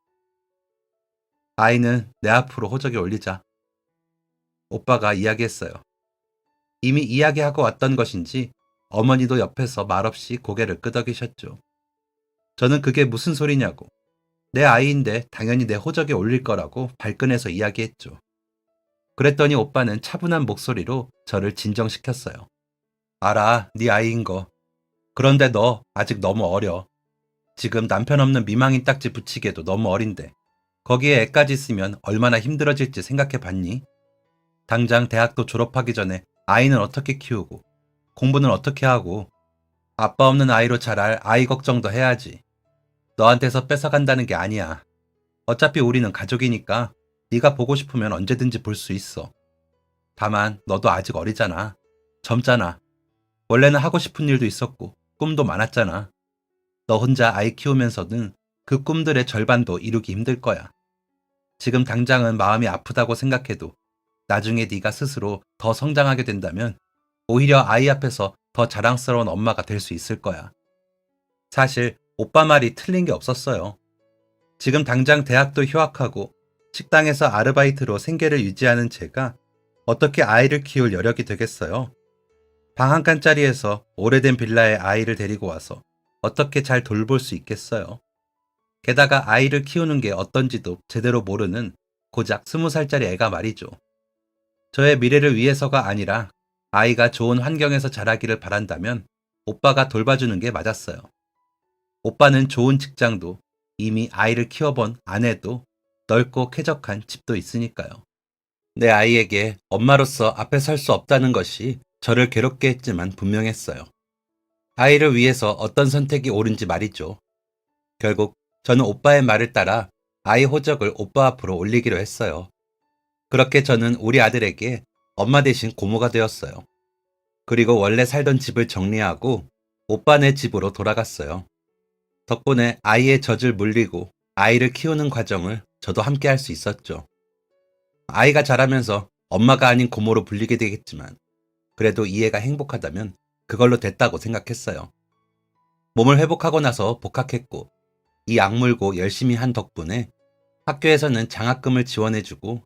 아이는 내 앞으로 호적에 올리자. 오빠가 이야기했어요. 이미 이야기하고 왔던 것인지 어머니도 옆에서 말없이 고개를 끄덕이셨죠. 저는 그게 무슨 소리냐고. 내 아이인데 당연히 내 호적에 올릴 거라고 발끈해서 이야기했죠. 그랬더니 오빠는 차분한 목소리로 저를 진정시켰어요. 알아, 네 아이인 거. 그런데 너 아직 너무 어려. 지금 남편 없는 미망인 딱지 붙이기에도 너무 어린데 거기에 애까지 쓰면 얼마나 힘들어질지 생각해 봤니? 당장 대학도 졸업하기 전에 아이는 어떻게 키우고 공부는 어떻게 하고 아빠 없는 아이로 자랄 아이 걱정도 해야지. 너한테서 뺏어간다는 게 아니야. 어차피 우리는 가족이니까 네가 보고 싶으면 언제든지 볼 수 있어. 다만 너도 아직 어리잖아. 젊잖아. 원래는 하고 싶은 일도 있었고 꿈도 많았잖아. 너 혼자 아이 키우면서는 그 꿈들의 절반도 이루기 힘들 거야. 지금 당장은 마음이 아프다고 생각해도 나중에 네가 스스로 더 성장하게 된다면 오히려 아이 앞에서 더 자랑스러운 엄마가 될 수 있을 거야. 사실 오빠 말이 틀린 게 없었어요. 지금 당장 대학도 휴학하고 식당에서 아르바이트로 생계를 유지하는 제가 어떻게 아이를 키울 여력이 되겠어요? 방 한 칸짜리에서 오래된 빌라에 아이를 데리고 와서 어떻게 잘 돌볼 수 있겠어요? 게다가 아이를 키우는 게 어떤지도 제대로 모르는 고작 20살짜리 애가 말이죠. 저의 미래를 위해서가 아니라 아이가 좋은 환경에서 자라기를 바란다면 오빠가 돌봐주는 게 맞았어요. 오빠는 좋은 직장도 이미 아이를 키워본 아내도 넓고 쾌적한 집도 있으니까요. 내 아이에게 엄마로서 앞에 설 수 없다는 것이 저를 괴롭게 했지만 분명했어요. 아이를 위해서 어떤 선택이 옳은지 말이죠. 결국 저는 오빠의 말을 따라 아이 호적을 오빠 앞으로 올리기로 했어요. 그렇게 저는 우리 아들에게 엄마 대신 고모가 되었어요. 그리고 원래 살던 집을 정리하고 오빠네 집으로 돌아갔어요. 덕분에 아이의 젖을 물리고 아이를 키우는 과정을 저도 함께 할 수 있었죠. 아이가 자라면서 엄마가 아닌 고모로 불리게 되겠지만 그래도 이해가 행복하다면 그걸로 됐다고 생각했어요. 몸을 회복하고 나서 복학했고 이 악물고 열심히 한 덕분에 학교에서는 장학금을 지원해주고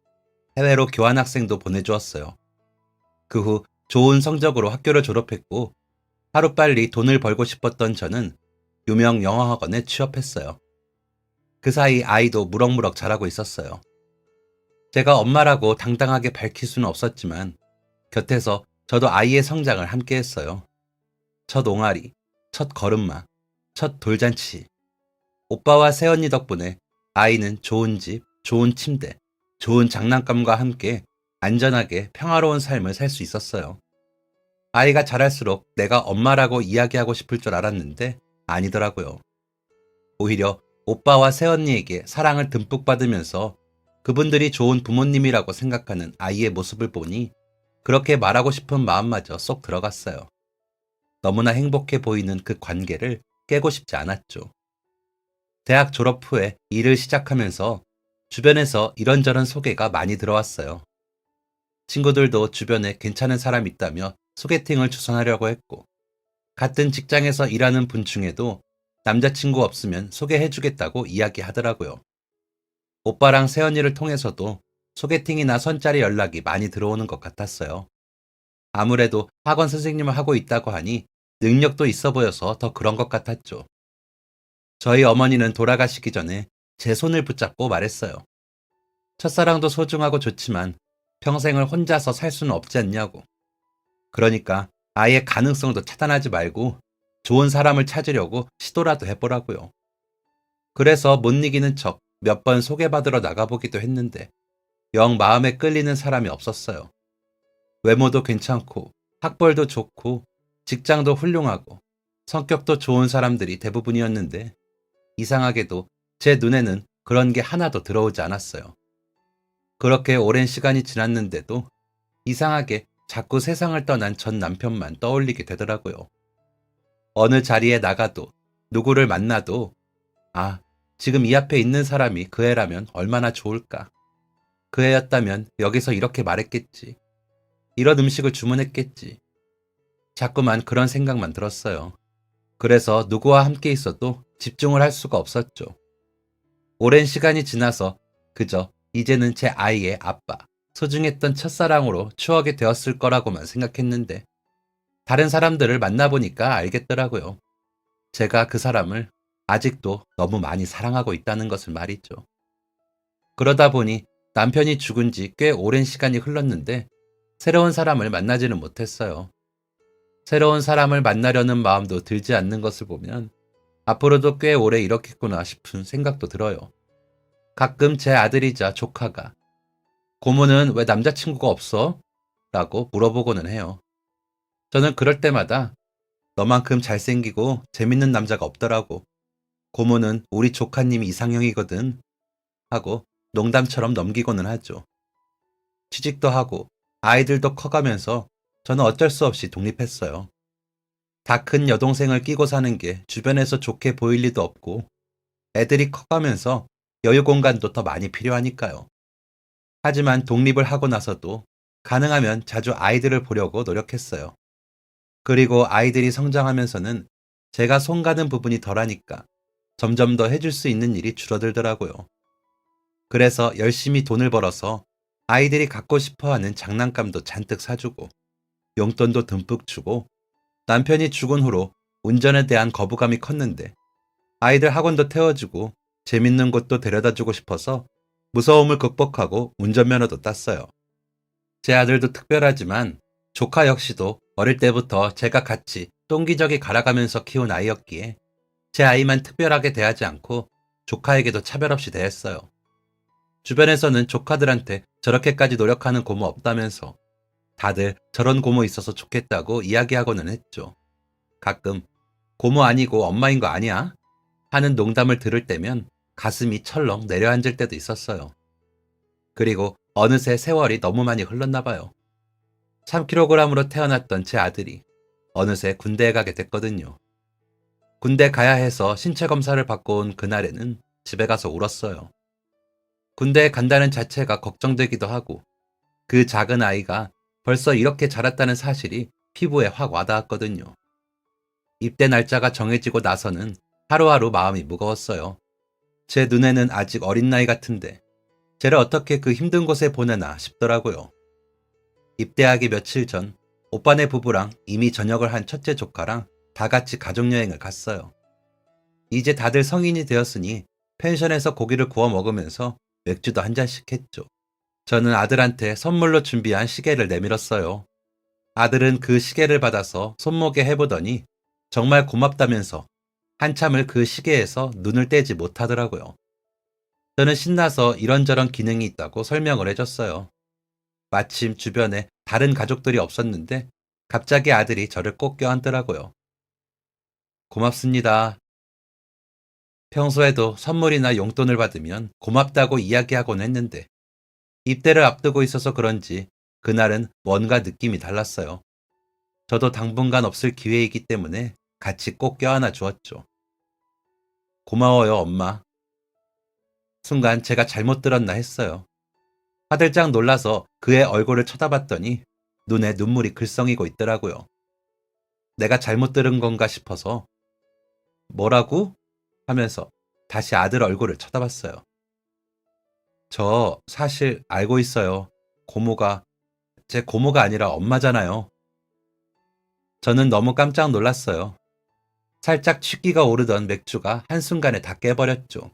해외로 교환학생도 보내주었어요. 그 후 좋은 성적으로 학교를 졸업했고 하루빨리 돈을 벌고 싶었던 저는 유명 영어학원에 취업했어요. 그 사이 아이도 무럭무럭 자라고 있었어요. 제가 엄마라고 당당하게 밝힐 수는 없었지만 곁에서 저도 아이의 성장을 함께 했어요. 첫 옹알이, 첫 걸음마, 첫 돌잔치. 오빠와 새언니 덕분에 아이는 좋은 집, 좋은 침대, 좋은 장난감과 함께 안전하게 평화로운 삶을 살 수 있었어요. 아이가 자랄수록 내가 엄마라고 이야기하고 싶을 줄 알았는데 아니더라고요. 오히려 오빠와 새언니에게 사랑을 듬뿍 받으면서 그분들이 좋은 부모님이라고 생각하는 아이의 모습을 보니 그렇게 말하고 싶은 마음마저 쏙 들어갔어요. 너무나 행복해 보이는 그 관계를 깨고 싶지 않았죠. 대학 졸업 후에 일을 시작하면서 주변에서 이런저런 소개가 많이 들어왔어요. 친구들도 주변에 괜찮은 사람 있다며 소개팅을 추천하려고 했고, 같은 직장에서 일하는 분 중에도 남자친구 없으면 소개해주겠다고 이야기하더라고요. 오빠랑 새언니를 통해서도 소개팅이나 선짜리 연락이 많이 들어오는 것 같았어요. 아무래도 학원 선생님을 하고 있다고 하니 능력도 있어 보여서 더 그런 것 같았죠. 저희 어머니는 돌아가시기 전에 제 손을 붙잡고 말했어요. 첫사랑도 소중하고 좋지만 평생을 혼자서 살 수는 없지 않냐고. 그러니까 아예 가능성도 차단하지 말고 좋은 사람을 찾으려고 시도라도 해보라고요. 그래서 못 이기는 척 몇 번 소개받으러 나가보기도 했는데 영 마음에 끌리는 사람이 없었어요. 외모도 괜찮고 학벌도 좋고 직장도 훌륭하고 성격도 좋은 사람들이 대부분이었는데 이상하게도 제 눈에는 그런 게 하나도 들어오지 않았어요. 그렇게 오랜 시간이 지났는데도 이상하게 자꾸 세상을 떠난 전 남편만 떠올리게 되더라고요. 어느 자리에 나가도 누구를 만나도 아, 지금 이 앞에 있는 사람이 그 애라면 얼마나 좋을까. 그 애였다면 여기서 이렇게 말했겠지. 이런 음식을 주문했겠지. 자꾸만 그런 생각만 들었어요. 그래서 누구와 함께 있어도 집중을 할 수가 없었죠. 오랜 시간이 지나서 그저 이제는 제 아이의 아빠, 소중했던 첫사랑으로 추억이 되었을 거라고만 생각했는데 다른 사람들을 만나보니까 알겠더라고요. 제가 그 사람을 아직도 너무 많이 사랑하고 있다는 것을 말이죠. 그러다 보니 남편이 죽은 지 꽤 오랜 시간이 흘렀는데 새로운 사람을 만나지는 못했어요. 새로운 사람을 만나려는 마음도 들지 않는 것을 보면 앞으로도 꽤 오래 이렇겠구나 싶은 생각도 들어요. 가끔 제 아들이자 조카가 고모는 왜 남자친구가 없어? 라고 물어보고는 해요. 저는 그럴 때마다 너만큼 잘생기고 재밌는 남자가 없더라고. 고모는 우리 조카님이 이상형이거든. 하고 농담처럼 넘기고는 하죠. 취직도 하고 아이들도 커가면서 저는 어쩔 수 없이 독립했어요. 다 큰 여동생을 끼고 사는 게 주변에서 좋게 보일 리도 없고 애들이 커가면서 여유 공간도 더 많이 필요하니까요. 하지만 독립을 하고 나서도 가능하면 자주 아이들을 보려고 노력했어요. 그리고 아이들이 성장하면서는 제가 손 가는 부분이 덜하니까 점점 더 해줄 수 있는 일이 줄어들더라고요. 그래서 열심히 돈을 벌어서 아이들이 갖고 싶어하는 장난감도 잔뜩 사주고 용돈도 듬뿍 주고 남편이 죽은 후로 운전에 대한 거부감이 컸는데 아이들 학원도 태워주고 재밌는 곳도 데려다주고 싶어서 무서움을 극복하고 운전면허도 땄어요. 제 아들도 특별하지만 조카 역시도 어릴 때부터 제가 같이 똥기저귀 갈아가면서 키운 아이였기에 제 아이만 특별하게 대하지 않고 조카에게도 차별 없이 대했어요. 주변에서는 조카들한테 저렇게까지 노력하는 고모 없다면서 다들 저런 고모 있어서 좋겠다고 이야기하고는 했죠. 가끔 고모 아니고 엄마인 거 아니야? 하는 농담을 들을 때면 가슴이 철렁 내려앉을 때도 있었어요. 그리고 어느새 세월이 너무 많이 흘렀나 봐요. 3kg으로 태어났던 제 아들이 어느새 군대에 가게 됐거든요. 군대 가야 해서 신체 검사를 받고 온 그날에는 집에 가서 울었어요. 군대에 간다는 자체가 걱정되기도 하고 그 작은 아이가 벌써 이렇게 자랐다는 사실이 피부에 확 와닿았거든요. 입대 날짜가 정해지고 나서는 하루하루 마음이 무거웠어요. 제 눈에는 아직 어린 나이 같은데 쟤를 어떻게 그 힘든 곳에 보내나 싶더라고요. 입대하기 며칠 전 오빠네 부부랑 이미 전역을 한 첫째 조카랑 다 같이 가족여행을 갔어요. 이제 다들 성인이 되었으니 펜션에서 고기를 구워 먹으면서 맥주도 한 잔씩 했죠. 저는 아들한테 선물로 준비한 시계를 내밀었어요. 아들은 그 시계를 받아서 손목에 해보더니 정말 고맙다면서 한참을 그 시계에서 눈을 떼지 못하더라고요. 저는 신나서 이런저런 기능이 있다고 설명을 해줬어요. 마침 주변에 다른 가족들이 없었는데 갑자기 아들이 저를 꼭 껴안더라고요. 고맙습니다. 평소에도 선물이나 용돈을 받으면 고맙다고 이야기하곤 했는데 입대를 앞두고 있어서 그런지 그날은 뭔가 느낌이 달랐어요. 저도 당분간 없을 기회이기 때문에 같이 꼭 껴안아 주었죠. 고마워요, 엄마. 순간 제가 잘못 들었나 했어요. 화들짝 놀라서 그의 얼굴을 쳐다봤더니 눈에 눈물이 글썽이고 있더라고요. 내가 잘못 들은 건가 싶어서 뭐라고? 하면서 다시 아들 얼굴을 쳐다봤어요. 저 사실 알고 있어요. 고모가 제 고모가 아니라 엄마잖아요. 저는 너무 깜짝 놀랐어요. 살짝 취기가 오르던 맥주가 한순간에 다 깨버렸죠.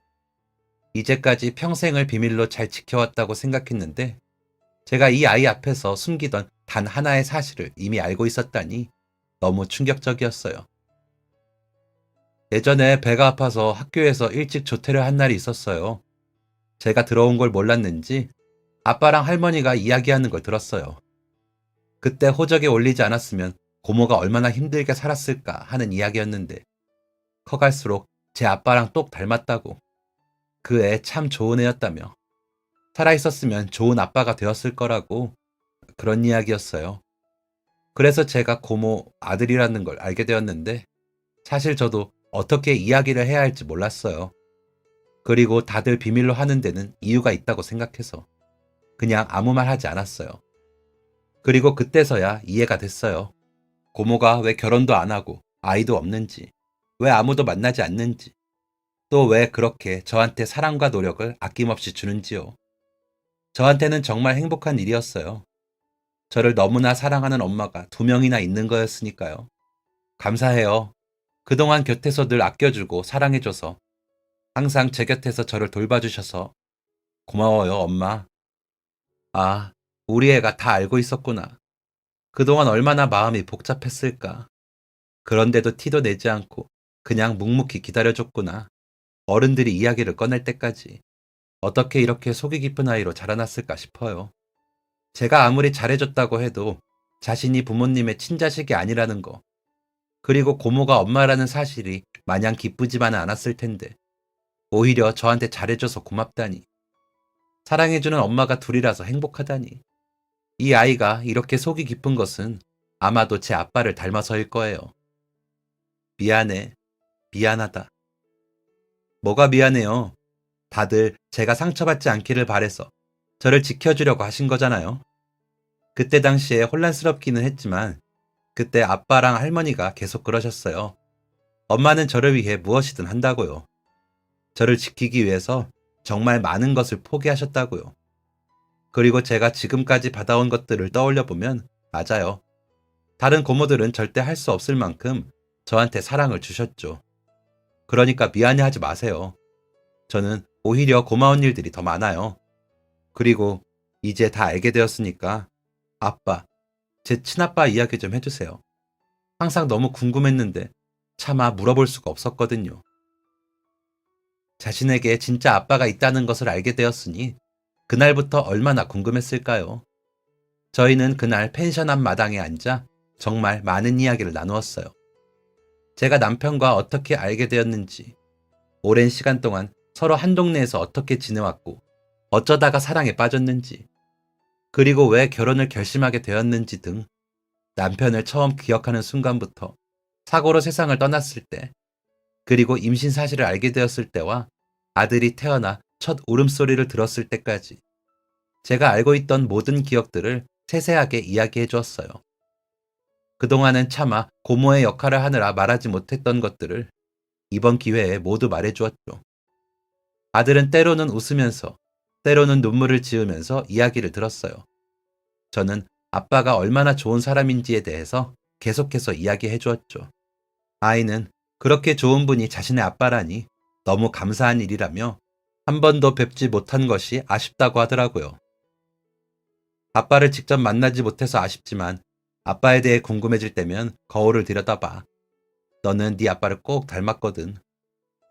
이제까지 평생을 비밀로 잘 지켜왔다고 생각했는데 제가 이 아이 앞에서 숨기던 단 하나의 사실을 이미 알고 있었다니 너무 충격적이었어요. 예전에 배가 아파서 학교에서 일찍 조퇴를 한 날이 있었어요. 제가 들어온 걸 몰랐는지 아빠랑 할머니가 이야기하는 걸 들었어요. 그때 호적에 올리지 않았으면 고모가 얼마나 힘들게 살았을까 하는 이야기였는데 커갈수록 제 아빠랑 똑 닮았다고 그 애 참 좋은 애였다며 살아있었으면 좋은 아빠가 되었을 거라고 그런 이야기였어요. 그래서 제가 고모 아들이라는 걸 알게 되었는데 사실 저도 어떻게 이야기를 해야 할지 몰랐어요. 그리고 다들 비밀로 하는 데는 이유가 있다고 생각해서 그냥 아무 말 하지 않았어요. 그리고 그때서야 이해가 됐어요. 고모가 왜 결혼도 안 하고 아이도 없는지, 왜 아무도 만나지 않는지, 또 왜 그렇게 저한테 사랑과 노력을 아낌없이 주는지요. 저한테는 정말 행복한 일이었어요. 저를 너무나 사랑하는 엄마가 2명이나 있는 거였으니까요. 감사해요. 그동안 곁에서 늘 아껴주고 사랑해줘서 항상 제 곁에서 저를 돌봐주셔서 고마워요, 엄마. 아, 우리 애가 다 알고 있었구나. 그동안 얼마나 마음이 복잡했을까. 그런데도 티도 내지 않고 그냥 묵묵히 기다려줬구나. 어른들이 이야기를 꺼낼 때까지. 어떻게 이렇게 속이 깊은 아이로 자라났을까 싶어요. 제가 아무리 잘해줬다고 해도 자신이 부모님의 친자식이 아니라는 거, 그리고 고모가 엄마라는 사실이 마냥 기쁘지만은 않았을 텐데 오히려 저한테 잘해줘서 고맙다니. 사랑해주는 엄마가 둘이라서 행복하다니. 이 아이가 이렇게 속이 깊은 것은 아마도 제 아빠를 닮아서일 거예요. 미안해. 미안하다. 뭐가 미안해요. 다들 제가 상처받지 않기를 바래서 저를 지켜주려고 하신 거잖아요. 그때 당시에 혼란스럽기는 했지만 그때 아빠랑 할머니가 계속 그러셨어요. 엄마는 저를 위해 무엇이든 한다고요. 저를 지키기 위해서 정말 많은 것을 포기하셨다고요. 그리고 제가 지금까지 받아온 것들을 떠올려보면 맞아요. 다른 고모들은 절대 할 수 없을 만큼 저한테 사랑을 주셨죠. 그러니까 미안해하지 마세요. 저는 오히려 고마운 일들이 더 많아요. 그리고 이제 다 알게 되었으니까 아빠, 제 친아빠 이야기 좀 해주세요. 항상 너무 궁금했는데 차마 물어볼 수가 없었거든요. 자신에게 진짜 아빠가 있다는 것을 알게 되었으니 그날부터 얼마나 궁금했을까요? 저희는 그날 펜션 앞 마당에 앉아 정말 많은 이야기를 나누었어요. 제가 남편과 어떻게 알게 되었는지, 오랜 시간 동안 서로 한 동네에서 어떻게 지내왔고 어쩌다가 사랑에 빠졌는지, 그리고 왜 결혼을 결심하게 되었는지 등 남편을 처음 기억하는 순간부터 사고로 세상을 떠났을 때, 그리고 임신 사실을 알게 되었을 때와 아들이 태어나 첫 울음소리를 들었을 때까지 제가 알고 있던 모든 기억들을 세세하게 이야기해 주었어요. 그동안은 차마 고모의 역할을 하느라 말하지 못했던 것들을 이번 기회에 모두 말해 주었죠. 아들은 때로는 웃으면서, 때로는 눈물을 지으면서 이야기를 들었어요. 저는 아빠가 얼마나 좋은 사람인지에 대해서 계속해서 이야기해 주었죠. 아이는 그렇게 좋은 분이 자신의 아빠라니 너무 감사한 일이라며 한 번도 뵙지 못한 것이 아쉽다고 하더라고요. 아빠를 직접 만나지 못해서 아쉽지만 아빠에 대해 궁금해질 때면 거울을 들여다봐. 너는 네 아빠를 꼭 닮았거든.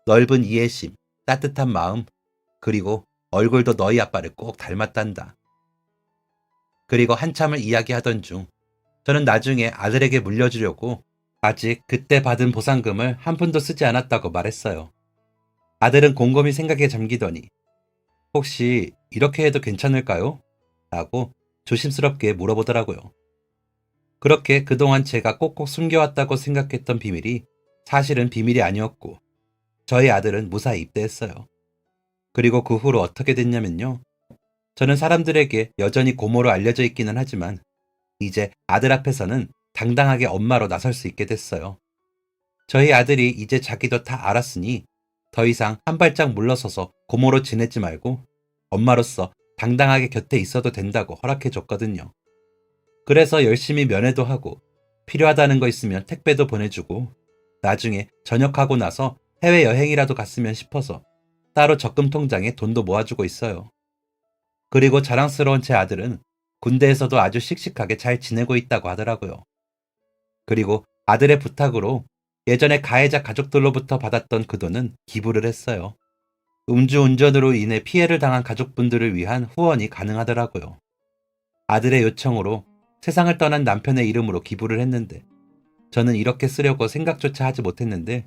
넓은 이해심, 따뜻한 마음, 그리고 얼굴도 너희 아빠를 꼭 닮았단다. 그리고 한참을 이야기하던 중 저는 나중에 아들에게 물려주려고 아직 그때 받은 보상금을 한 푼도 쓰지 않았다고 말했어요. 아들은 곰곰이 생각에 잠기더니 혹시 이렇게 해도 괜찮을까요? 라고 조심스럽게 물어보더라고요. 그렇게 그동안 제가 꼭꼭 숨겨왔다고 생각했던 비밀이 사실은 비밀이 아니었고, 저희 아들은 무사히 입대했어요. 그리고 그 후로 어떻게 됐냐면요. 저는 사람들에게 여전히 고모로 알려져 있기는 하지만 이제 아들 앞에서는 당당하게 엄마로 나설 수 있게 됐어요. 저희 아들이 이제 자기도 다 알았으니 더 이상 한 발짝 물러서서 고모로 지내지 말고 엄마로서 당당하게 곁에 있어도 된다고 허락해 줬거든요. 그래서 열심히 면회도 하고 필요하다는 거 있으면 택배도 보내주고 나중에 전역하고 나서 해외여행이라도 갔으면 싶어서 따로 적금 통장에 돈도 모아주고 있어요. 그리고 자랑스러운 제 아들은 군대에서도 아주 씩씩하게 잘 지내고 있다고 하더라고요. 그리고 아들의 부탁으로 예전에 가해자 가족들로부터 받았던 그 돈은 기부를 했어요. 음주운전으로 인해 피해를 당한 가족분들을 위한 후원이 가능하더라고요. 아들의 요청으로 세상을 떠난 남편의 이름으로 기부를 했는데 저는 이렇게 쓰려고 생각조차 하지 못했는데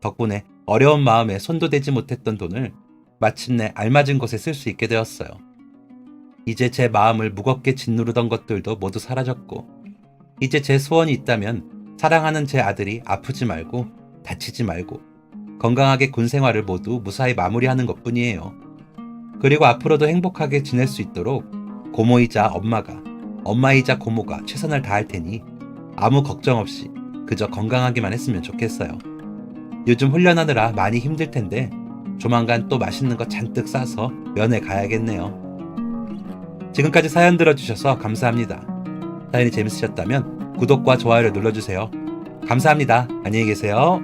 덕분에 어려운 마음에 손도 대지 못했던 돈을 마침내 알맞은 곳에 쓸 수 있게 되었어요. 이제 제 마음을 무겁게 짓누르던 것들도 모두 사라졌고 이제 제 소원이 있다면 사랑하는 제 아들이 아프지 말고 다치지 말고 건강하게 군 생활을 모두 무사히 마무리하는 것뿐이에요. 그리고 앞으로도 행복하게 지낼 수 있도록 고모이자 엄마가, 엄마이자 고모가 최선을 다할 테니 아무 걱정 없이 그저 건강하기만 했으면 좋겠어요. 요즘 훈련하느라 많이 힘들 텐데 조만간 또 맛있는 거 잔뜩 싸서 면회 가야겠네요. 지금까지 사연 들어주셔서 감사합니다. 사연이 재밌으셨다면 구독과 좋아요를 눌러주세요. 감사합니다. 안녕히 계세요.